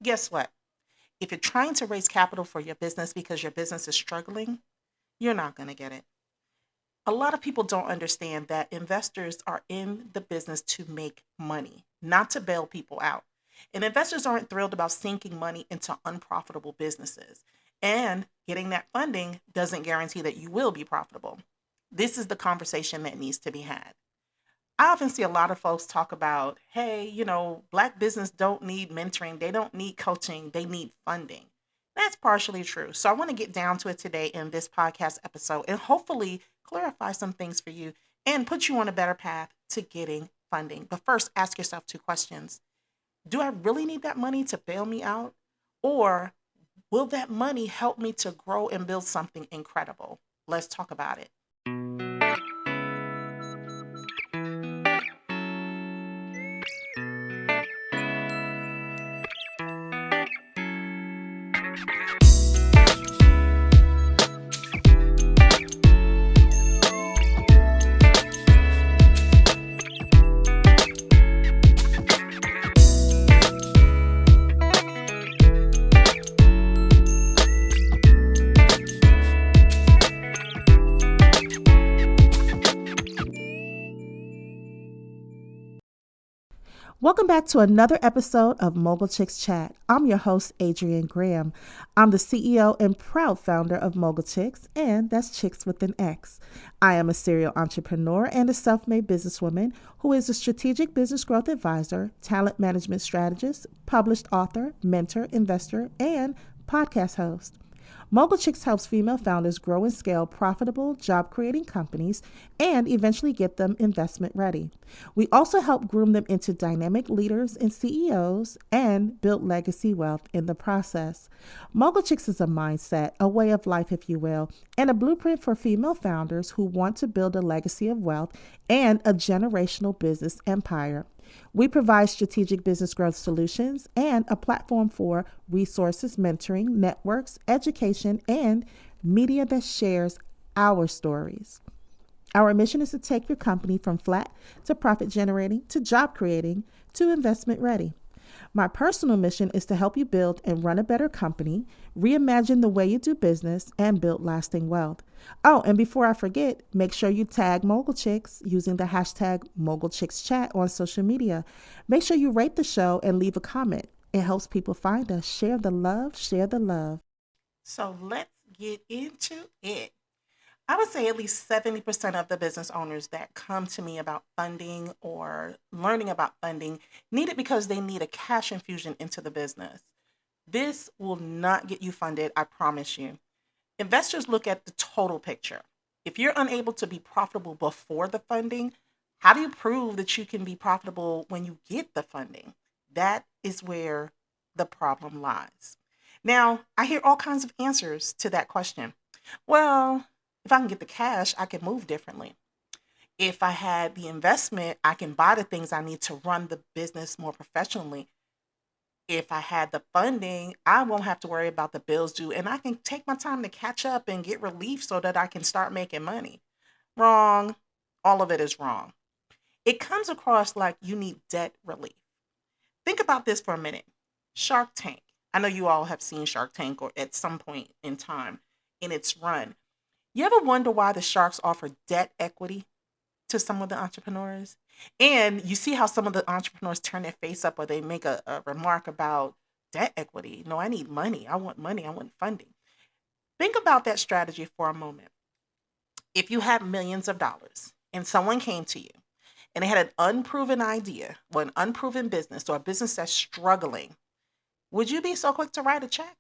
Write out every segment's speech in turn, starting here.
Guess what? If you're trying to raise capital for your business because your business is struggling, you're not going to get it. A lot of people don't understand that investors are in the business to make money, not to bail people out. And investors aren't thrilled about sinking money into unprofitable businesses. And getting that funding doesn't guarantee that you will be profitable. This is the conversation that needs to be had. I often see a lot of folks talk about, hey, black business don't need mentoring, they don't need coaching, they need funding. That's partially true. So I want to get down to it today in this podcast episode and hopefully clarify some things for you and put you on a better path to getting funding. But first, ask yourself two questions. Do I really need that money to bail me out? Or will that money help me to grow and build something incredible? Let's talk about it. Welcome back to another episode of Mogul Chicks Chat. I'm your host, Adrienne Graham. I'm the CEO and proud founder of Mogul Chicks, and that's Chicks with an X. I am a serial entrepreneur and a self-made businesswoman who is a strategic business growth advisor, talent management strategist, published author, mentor, investor, and podcast host. Mogul Chicks helps female founders grow and scale profitable, job creating companies and eventually get them investment ready. We also help groom them into dynamic leaders and CEOs and build legacy wealth in the process. Mogul Chicks is a mindset, a way of life, if you will, and a blueprint for female founders who want to build a legacy of wealth and a generational business empire. We provide strategic business growth solutions and a platform for resources, mentoring, networks, education, and media that shares our stories. Our mission is to take your company from flat to profit generating to job creating to investment ready. My personal mission is to help you build and run a better company, reimagine the way you do business, and build lasting wealth. Oh, and before I forget, make sure you tag Mogul Chicks using the hashtag Mogul Chicks Chat on social media. Make sure you rate the show and leave a comment. It helps people find us. Share the love, share the love. So let's get into it. I would say at least 70% of the business owners that come to me about funding or learning about funding need it because they need a cash infusion into the business. This will not get you funded, I promise you. Investors look at the total picture. If you're unable to be profitable before the funding, how do you prove that you can be profitable when you get the funding? That is where the problem lies. Now, I hear all kinds of answers to that question. Well, if I can get the cash, I can move differently. If I had the investment, I can buy the things I need to run the business more professionally. If I had the funding, I won't have to worry about the bills due and I can take my time to catch up and get relief so that I can start making money. Wrong. All of it is wrong. It comes across like you need debt relief. Think about this for a minute. Shark Tank. I know you all have seen Shark Tank or at some point in time in its run. You ever wonder why the sharks offer debt equity to some of the entrepreneurs? And you see how some of the entrepreneurs turn their face up or they make a remark about debt equity. No, I need money. I want money. I want funding. Think about that strategy for a moment. If you had millions of dollars and someone came to you and they had an unproven idea or an unproven business or a business that's struggling, would you be so quick to write a check?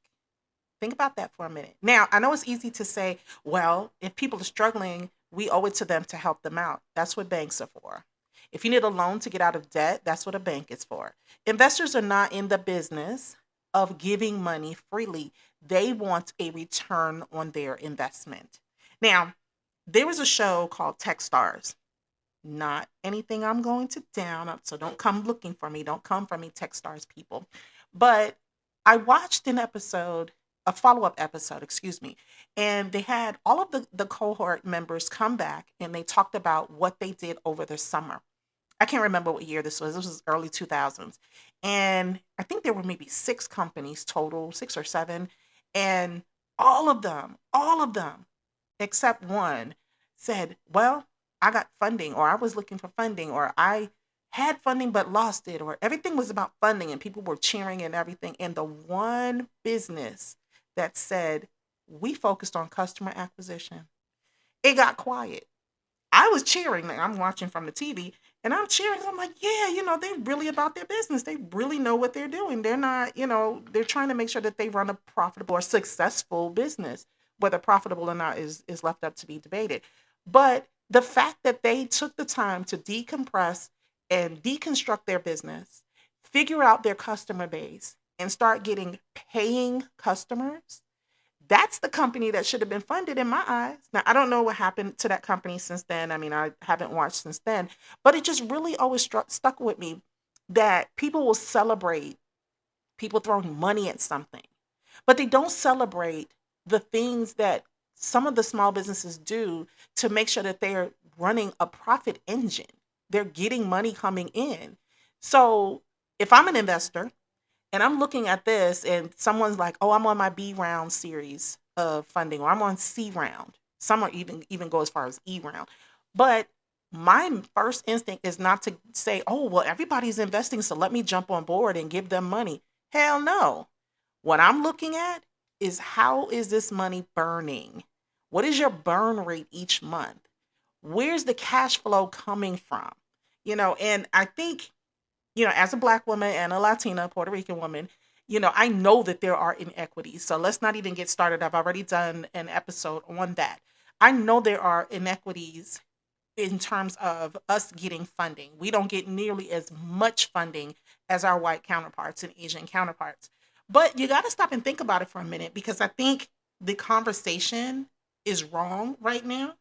Think about that for a minute. Now, I know it's easy to say, well, if people are struggling, we owe it to them to help them out. That's what banks are for. If you need a loan to get out of debt, that's what a bank is for. Investors are not in the business of giving money freely. They want a return on their investment. Now, there was a show called Techstars. Not anything I'm going to down, so don't come looking for me. Don't come for me, Techstars people. But I watched an episode, a follow-up episode, excuse me, and they had all of the cohort members come back and they talked about what they did over the summer. I can't remember what year this was. This was early 2000s. And I think there were maybe 6 companies total, 6 or 7. And all of them, except one said, well, I got funding, or I was looking for funding, or I had funding but lost it, or everything was about funding and people were cheering and everything. And the one business that said, we focused on customer acquisition, it got quiet. I was cheering. Like, I'm watching from the TV and I'm cheering. I'm like, yeah, they really about their business. They really know what they're doing. They're not, they're trying to make sure that they run a profitable or successful business. Whether profitable or not is left up to be debated. But the fact that they took the time to decompress and deconstruct their business, figure out their customer base, and start getting paying customers, that's the company that should have been funded in my eyes. Now, I don't know what happened to that company since then. I mean, I haven't watched since then, but it just really always stuck with me that people will celebrate people throwing money at something, but they don't celebrate the things that some of the small businesses do to make sure that they're running a profit engine. They're getting money coming in. So if I'm an investor and I'm looking at this and someone's like, "Oh, I'm on my B round series of funding, or I'm on C round." Some are even go as far as E round. But my first instinct is not to say, "Oh, well, everybody's investing, so let me jump on board and give them money." Hell no. What I'm looking at is, how is this money burning? What is your burn rate each month? Where's the cash flow coming from? And I think, as a Black woman and a Latina, Puerto Rican woman, I know that there are inequities. So let's not even get started. I've already done an episode on that. I know there are inequities in terms of us getting funding. We don't get nearly as much funding as our white counterparts and Asian counterparts. But you got to stop and think about it for a minute, because I think the conversation is wrong right now.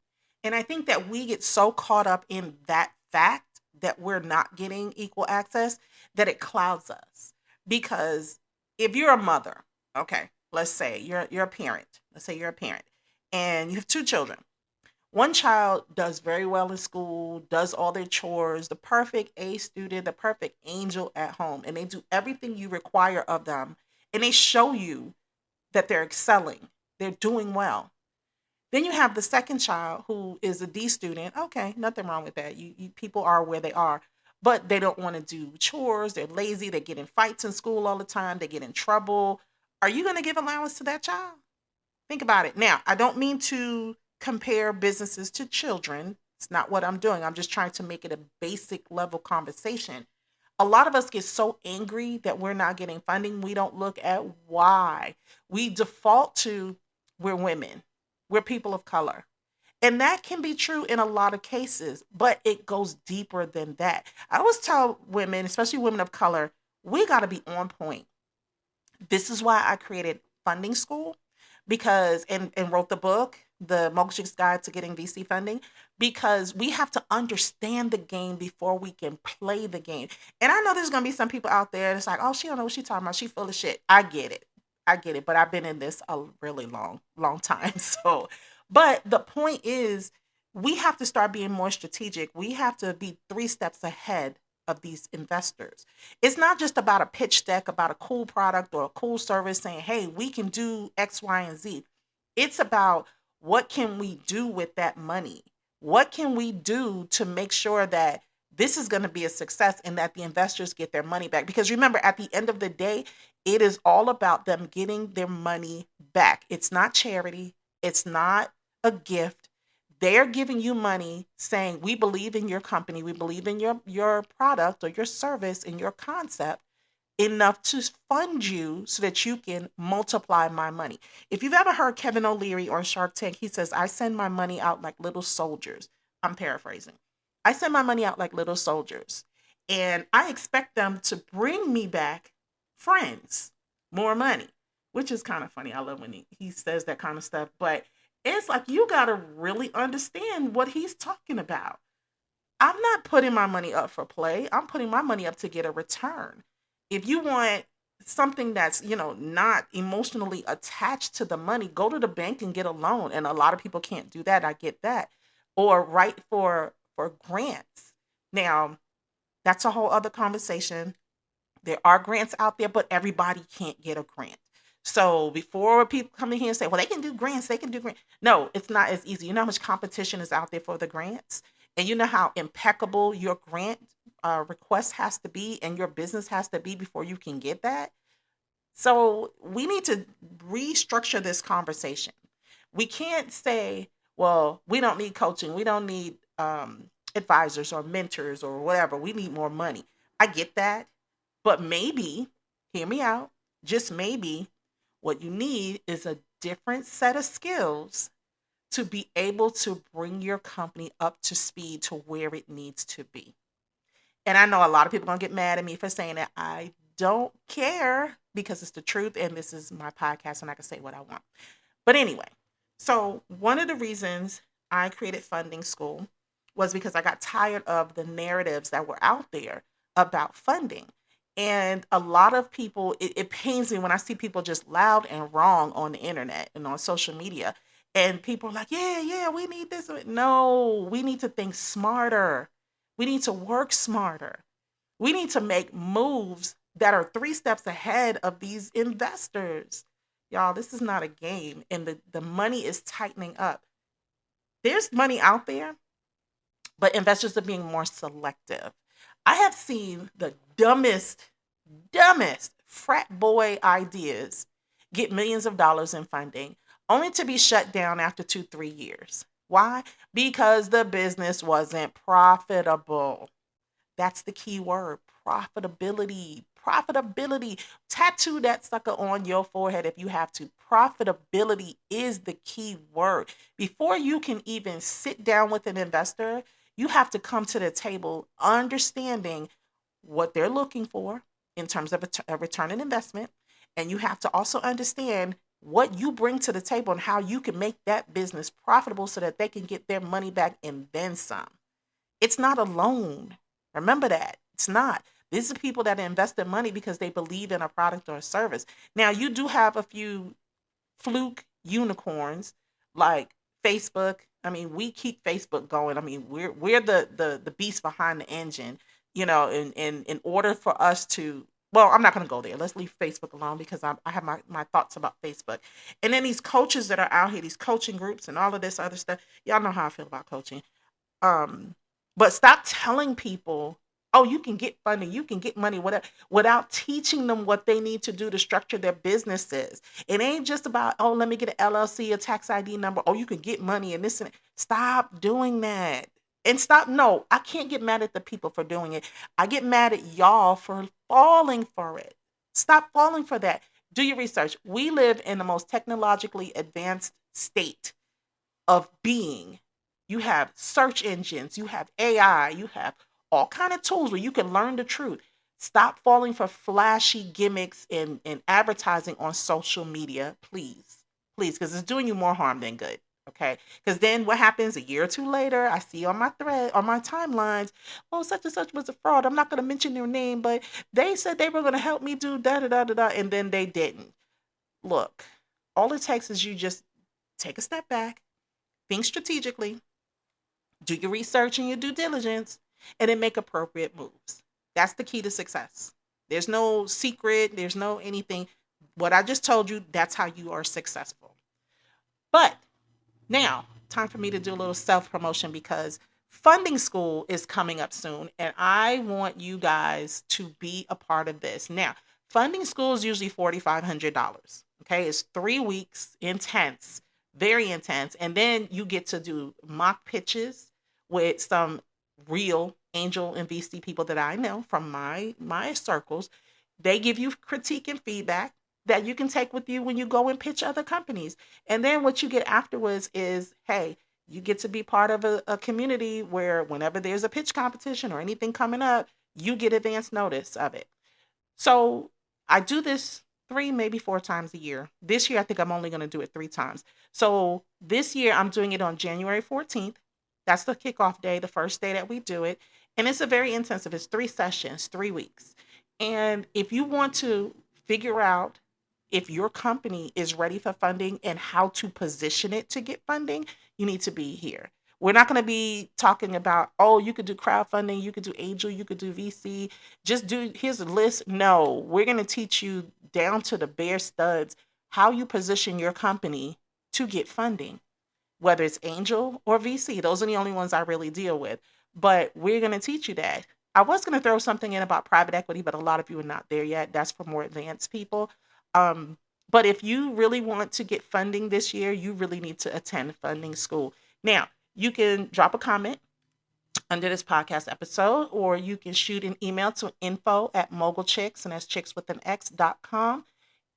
And I think that we get so caught up in that fact that we're not getting equal access that it clouds us. Because if you're a mother, okay, let's say you're a parent. Let's say you're a parent and you have 2 children. One child does very well in school, does all their chores, the perfect A student, the perfect angel at home, and they do everything you require of them, and they show you that they're excelling, they're doing well. Then you have the second child who is a D student. Okay, nothing wrong with that. People are where they are, but they don't want to do chores. They're lazy. They get in fights in school all the time. They get in trouble. Are you going to give allowance to that child? Think about it. Now, I don't mean to compare businesses to children. It's not what I'm doing. I'm just trying to make it a basic level conversation. A lot of us get so angry that we're not getting funding. We don't look at why. We default to, we're women, we're people of color. And that can be true in a lot of cases, but it goes deeper than that. I always tell women, especially women of color, we got to be on point. This is why I created Funding School, because and wrote the book, The Mogul's Guide to Getting VC Funding, because we have to understand the game before we can play the game. And I know there's gonna be some people out there that's like, oh, she don't know what she's talking about. She full of shit. I get it. I get it. But I've been in this a really long time. So, but the point is, we have to start being more strategic. We have to be 3 steps ahead of these investors. It's not just about a pitch deck about a cool product or a cool service saying, hey, we can do X, Y, and Z. It's about, what can we do with that money? What can we do to make sure that this is going to be a success and that the investors get their money back? Because remember, at the end of the day, it is all about them getting their money back. It's not charity, it's not a gift. They're giving you money saying, we believe in your company, we believe in your product or your service and your concept enough to fund you so that you can multiply my money. If you've ever heard Kevin O'Leary on Shark Tank, he says, I send my money out like little soldiers. I'm paraphrasing. I send my money out like little soldiers, and I expect them to bring me back friends, more money, which is kind of funny. I love when he says that kind of stuff, but it's like, you got to really understand what he's talking about. I'm not putting my money up for play. I'm putting my money up to get a return. If you want something that's, not emotionally attached to the money, go to the bank and get a loan. And a lot of people can't do that. I get that. Or write for grants. Now, that's a whole other conversation. There are grants out there, but everybody can't get a grant. So before people come in here and say, well, they can do grants, they can do grants. No, it's not as easy. You know how much competition is out there for the grants? And you know how impeccable your grant request has to be and your business has to be before you can get that? So we need to restructure this conversation. We can't say, well, we don't need coaching. We don't need advisors or mentors or whatever. We need more money. I get that. But maybe, hear me out, just maybe what you need is a different set of skills to be able to bring your company up to speed to where it needs to be. And I know a lot of people are going to get mad at me for saying that. I don't care because it's the truth and this is my podcast and I can say what I want. But anyway, so one of the reasons I created Funding School was because I got tired of the narratives that were out there about funding. And a lot of people, it pains me when I see people just loud and wrong on the internet and on social media. And people are like, yeah, yeah, we need this. No, we need to think smarter. We need to work smarter. We need to make moves that are three steps ahead of these investors. Y'all, this is not a game, and the money is tightening up. There's money out there, but investors are being more selective. I have seen the dumbest frat boy ideas get millions of dollars in funding only to be shut down after 2, 3 years. Why? Because the business wasn't profitable. That's the key word, profitability. Profitability. Tattoo that sucker on your forehead if you have to. Profitability is the key word. Before you can even sit down with an investor, you have to come to the table understanding what they're looking for in terms of a return on investment. And you have to also understand what you bring to the table and how you can make that business profitable so that they can get their money back and then some. It's not a loan. Remember that. It's not. These are people that invest their money because they believe in a product or a service. Now, you do have a few fluke unicorns like Facebook. I mean, we keep Facebook going. I mean, we're the beast behind the engine, in order for us to, well, I'm not going to go there. Let's leave Facebook alone because I have my thoughts about Facebook. And then these coaches that are out here, these coaching groups and all of this other stuff. Y'all know how I feel about coaching. Um, but stop telling people, oh, you can get funding, you can get money, whatever, without teaching them what they need to do to structure their businesses. It ain't just about, oh, let me get an LLC, a tax ID number. Oh, you can get money and this and that. Stop doing that. And stop. No, I can't get mad at the people for doing it. I get mad at y'all for falling for it. Stop falling for that. Do your research. We live in the most technologically advanced state of being. You have search engines, you have AI, you have all kind of tools where you can learn the truth. Stop falling for flashy gimmicks and advertising on social media, please. Please, because it's doing you more harm than good. Okay. Because then what happens a year or two later, I see on my thread, on my timelines, oh, such and such was a fraud. I'm not going to mention their name, but they said they were going to help me do da da da da da, and then they didn't. Look, all it takes is you just take a step back, think strategically, do your research and your due diligence, and then make appropriate moves. That's the key to success. There's no secret, there's no anything. What I just told you, that's how you are successful. But now, time for me to do a little self promotion because Funding School is coming up soon, and I want you guys to be a part of this. Now, Funding School is usually $4,500. Okay, it's 3 weeks, intense, very intense, and then you get to do mock pitches with some real angel and VC people that I know from my circles. They give you critique and feedback that you can take with you when you go and pitch other companies. And then what you get afterwards is, hey, you get to be part of a community where whenever there's a pitch competition or anything coming up, you get advance notice of it. So I do this 3, maybe 4 times a year. This year, I think I'm only going to do it 3 times. So this year, I'm doing it on January 14th. That's the kickoff day, the first day that we do it. And it's a very intensive, it's 3 sessions, 3 weeks. And if you want to figure out if your company is ready for funding and how to position it to get funding, you need to be here. We're not going to be talking about, oh, you could do crowdfunding, you could do angel, you could do VC. Just do, here's a list. No, we're going to teach you down to the bare studs how you position your company to get funding, whether it's angel or VC. Those are the only ones I really deal with. But we're going to teach you that. I was going to throw something in about private equity, but a lot of you are not there yet. That's for more advanced people. Um, but if you really want to get funding this year, you really need to attend funding school. Now, you can drop a comment under this podcast episode, or you can shoot an email to info@mogulchicks, and that's chicks with an X.com,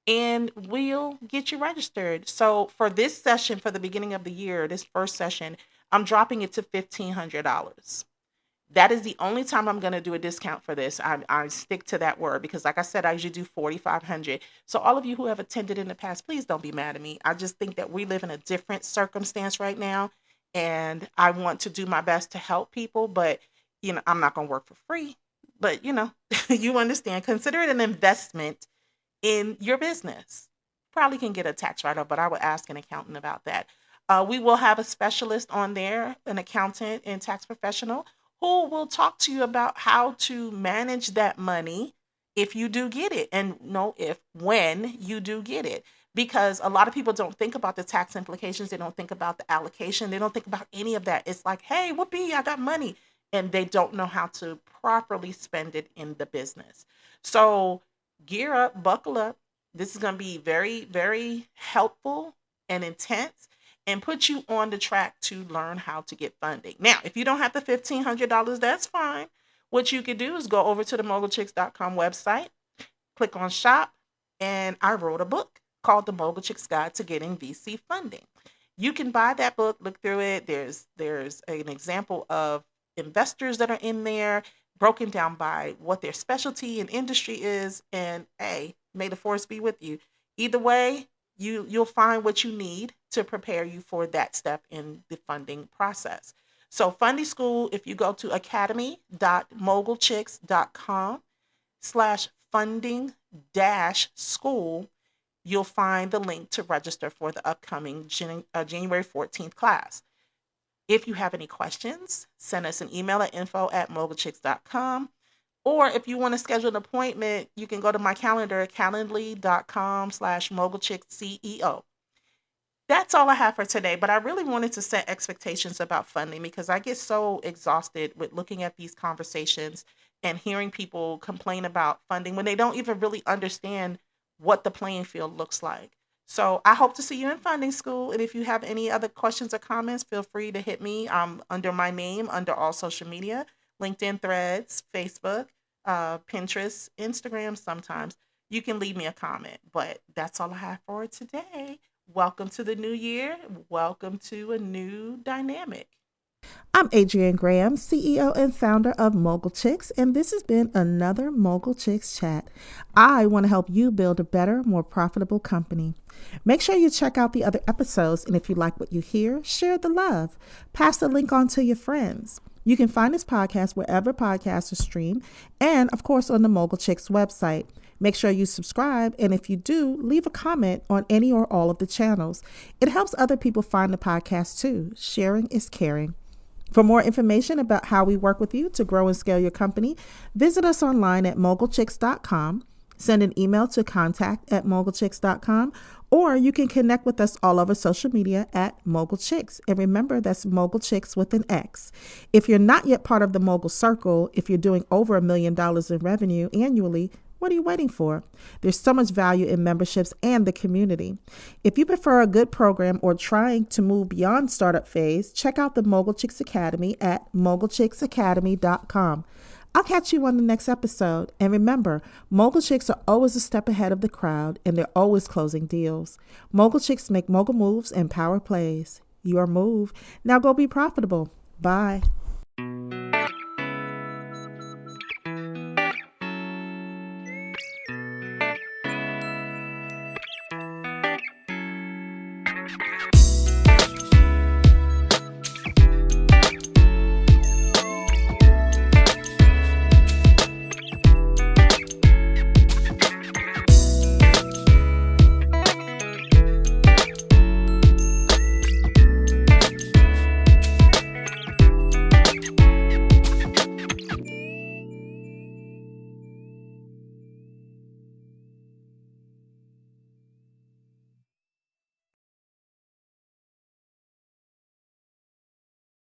and we'll get you registered. So for this session, for the beginning of the year, this first session, I'm dropping it to $1,500. That is the only time I'm going to do a discount for this. I stick to that word because, like I said, I usually do 4,500. So all of you who have attended in the past, please don't be mad at me. I just think that we live in a different circumstance right now, and I want to do my best to help people. But I'm not going to work for free. But you understand. Consider it an investment in your business. Probably can get a tax write-off, but I would ask an accountant about that. We will have a specialist on there, an accountant and tax professional, who will talk to you about how to manage that money if you do get it. And no, if, when you do get it. Because a lot of people don't think about the tax implications. They don't think about the allocation. They don't think about any of that. It's like, hey, whoopee, I got money. And they don't know how to properly spend it in the business. So gear up, buckle up. This is going to be very, very helpful and intense, and put you on the track to learn how to get funding. Now, if you don't have the $1,500, that's fine. What you could do is go over to the mogulchicks.com website, click on shop, and I wrote a book called The Mogul Chicks Guide to Getting VC Funding. You can buy that book, look through it. There's an example of investors that are in there, broken down by what their specialty and industry is, and hey, may the force be with you. Either way, you'll find what you need to prepare you for that step in the funding process. So funding school, if you go to academy.mogulchicks.com/funding school, you'll find the link to register for the upcoming January 14th class. If you have any questions, send us an email at info@mogulchicks.com. Or if you want to schedule an appointment, you can go to my calendar at calendly.com/mogulchicksceo. That's all I have for today, but I really wanted to set expectations about funding because I get so exhausted with looking at these conversations and hearing people complain about funding when they don't even really understand what the playing field looks like. So I hope to see you in funding school. And if you have any other questions or comments, feel free to hit me under my name, under all social media, LinkedIn, Threads, Facebook, Pinterest, Instagram sometimes. You can leave me a comment, but that's all I have for today. Welcome to the new year. Welcome to a new dynamic. I'm Adrienne Graham, CEO and founder of Mogul Chicks, and this has been another Mogul Chicks Chat. I want to help you build a better, more profitable company. Make sure you check out the other episodes, and if you like what you hear, share the love. Pass the link on to your friends. You can find this podcast wherever podcasts are streamed, and of course on the Mogul Chicks website. Make sure you subscribe, and if you do, leave a comment on any or all of the channels. It helps other people find the podcast too. Sharing is caring. For more information about how we work with you to grow and scale your company, visit us online at mogulchicks.com, send an email to contact@mogulchicks.com, or you can connect with us all over social media at Mogul Chicks. And remember, that's Mogul Chicks with an X. If you're not yet part of the Mogul Circle, if you're doing over $1 million in revenue annually, what are you waiting for? There's so much value in memberships and the community. If you prefer a good program or trying to move beyond startup phase, check out the Mogul Chicks Academy at mogulchicksacademy.com. I'll catch you on the next episode. And remember, Mogul Chicks are always a step ahead of the crowd, and they're always closing deals. Mogul Chicks make mogul moves and power plays. Your move. Now go be profitable. Bye.